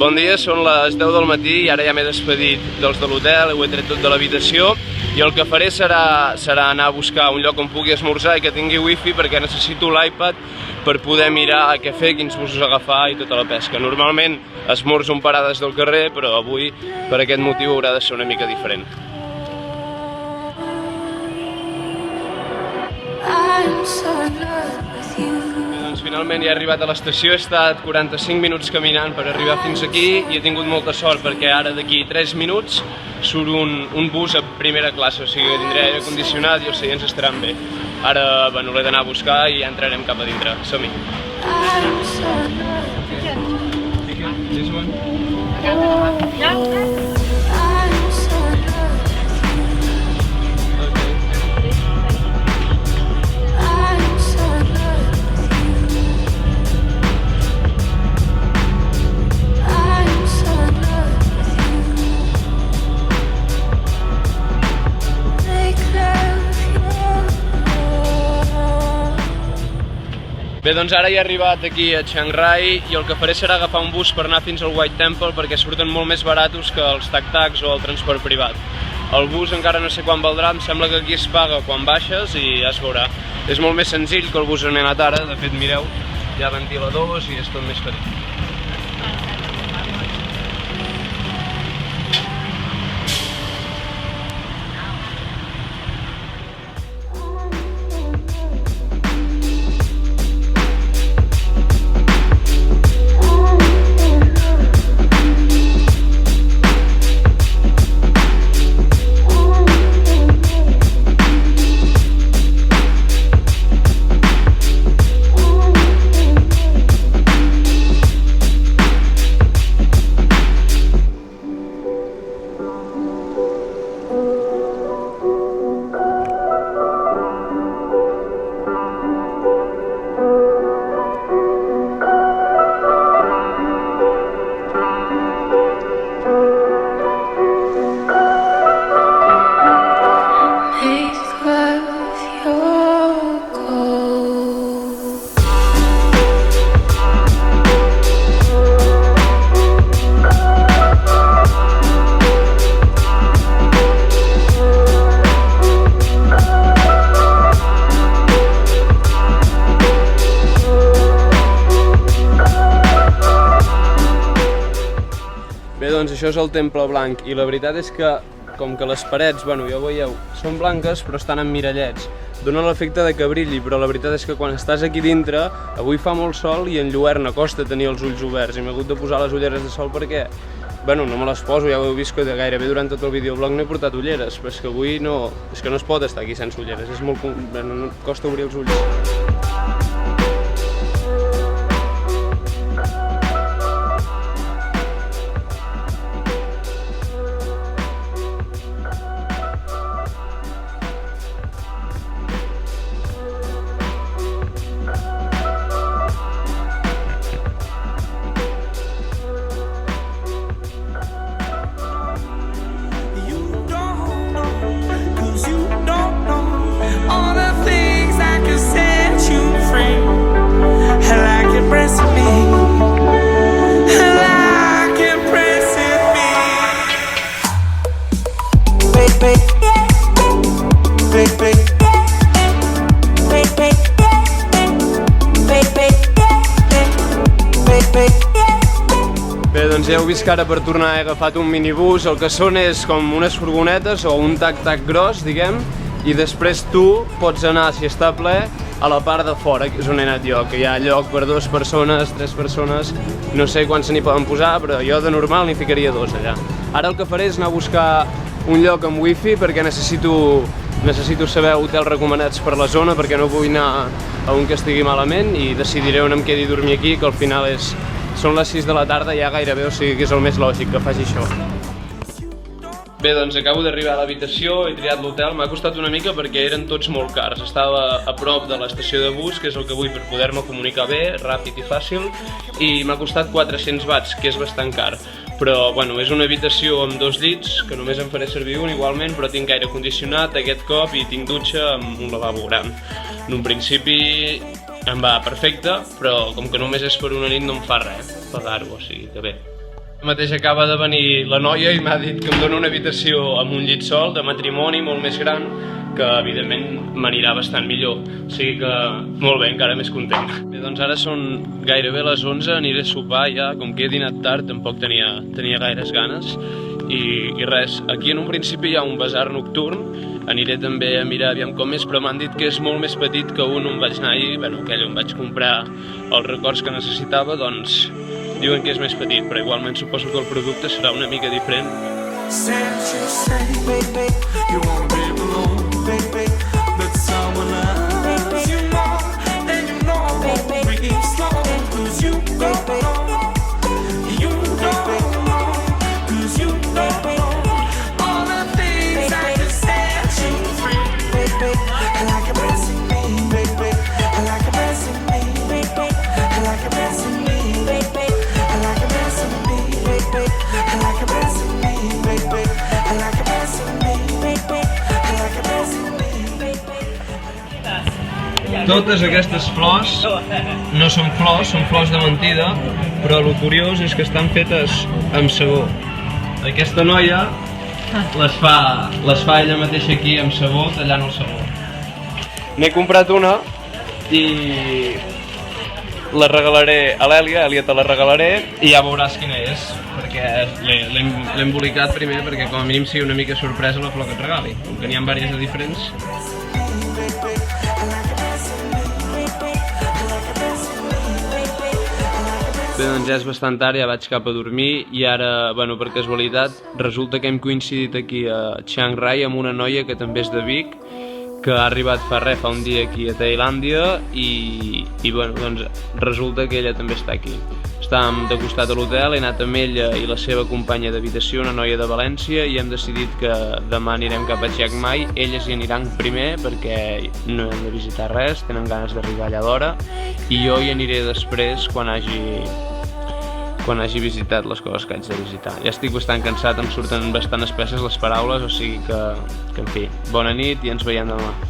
Bon dia, són les 10 del matí i ara ja m'he despedit dels de l'hotel, ho he tret tot de l'habitació i el que faré serà anar a buscar un lloc on pugui esmorzar i que tingui wifi perquè necessito l'iPad per poder mirar què fer, quins busos agafar i tota la pesca. Normalment esmorzo en parades del carrer, però avui per aquest motiu haurà de ser una mica diferent. Doncs finalment ja he arribat a l'estació, he estat 45 minuts caminant per arribar fins aquí i he tingut molta sort perquè ara d'aquí 3 minuts surt un bus a primera classe, o sigui que tindré aire condicionat i els seients estaran bé. Ara l'he d'anar a buscar i ja entrarem cap a dintre. Som-hi! Bé, doncs ara he arribat aquí a Chiang Rai i el que faré serà agafar un bus per anar fins al White Temple perquè surten molt més baratos que els tac-tacs o el transport privat. El bus encara no sé quan valdrà, em sembla que aquí es paga quan baixes i ja es veurà. És molt més senzill que el bus on he anat ara, de fet mireu, hi ha ventiladors i és tot més petit. Doncs això és el Temple Blanc i la veritat és que com que les parets, ja ho veieu, són blanques però estan amb mirallets. Dóna l'efecte de que brilli, però la veritat és que quan estàs aquí dintre, avui fa molt sol i enlluerna, costa tenir els ulls oberts i m'he hagut de posar les ulleres de sol perquè, no me les poso, ja ho heu vist que gairebé durant tot el videoblog no he portat ulleres, però és que avui no es pot estar aquí sense ulleres, és molt... costa obrir els ulls. Bé, doncs ja heu vist que ara per tornar he agafat un minibús, el que són és com unes furgonetes o un tac-tac gros, diguem, i després tu pots anar, si està ple, a la part de fora, que és on he anat jo, que hi ha lloc per 2 persones, 3 persones, no sé quants se n'hi poden posar, però jo de normal n'hi ficaria 2 allà. Ara el que faré és anar a buscar un lloc amb wifi perquè necessito saber hotels recomanats per la zona perquè no vull anar a un que estigui malament i decidiré on em quedi a dormir aquí, que al final són les 6 de la tarda ja gairebé, o sigui que és el més lògic que faci això. Bé, doncs acabo d'arribar a l'habitació, he triat l'hotel, m'ha costat una mica perquè eren tots molt cars. Estava a prop de l'estació de bus, que és el que vull per poder-me comunicar bé, ràpid i fàcil, i m'ha costat 400 bahts, que és bastant car. però bueno, és una habitació amb 2 llits, que només en faré servir un igualment, però tinc aire condicionat aquest cop i tinc dutxa amb un lavabo gran. En un principi em va perfecte, però com que només és per una nit no em fa res pagar-ho, o sigui que bé. Mateix acaba de venir la noia i m'ha dit que em dona una habitació amb un llit sol de matrimoni molt més gran, que evidentment m'anirà bastant millor, o sigui que molt bé, encara més content. Bé, doncs ara són gairebé les 11, aniré a sopar ja, com que he dinat tard tampoc tenia gaires ganes i res, aquí en un principi hi ha un basar nocturn, aniré també a mirar aviam com és, però m'han dit que és molt més petit que un on vaig anar ahir, bueno, aquell on vaig comprar els records que necessitava, doncs diuen que és més petit, però igualment suposo que el producte serà una mica diferent. Totes aquestes flors no són flors de mentida, però el curiós és que estan fetes amb sabó. Aquesta noia les fa ella mateixa aquí amb sabó, tallant el sabó. N'he comprat una i la regalaré a l'Èlia, te la regalaré i ja veuràs quina és, perquè l'he embolicat primer perquè com a mínim sigui una mica sorpresa la flor que et regali, com que n'hi ha diverses de diferents. Bé, doncs ja és bastant tard, ja vaig cap a dormir i ara, bueno, per casualitat, resulta que hem coincidit aquí a Chiang Rai amb una noia que també és de Vic, que ha arribat fa un dia aquí a Tailàndia i bueno, doncs resulta que ella també està aquí. Estàvem de costat a l'hotel, he anat amb ella i la seva companya d'habitació, una noia de València, i hem decidit que demà anirem cap a Chiang Mai. Elles hi aniran primer perquè no hem de visitar res, tenen ganes d'arribar allà d'hora, i jo hi aniré després quan hagi visitat les coses que haig de visitar. Ja estic bastant cansat, em surten bastant espesses les paraules, o sigui que en fi, bona nit i ens veiem demà.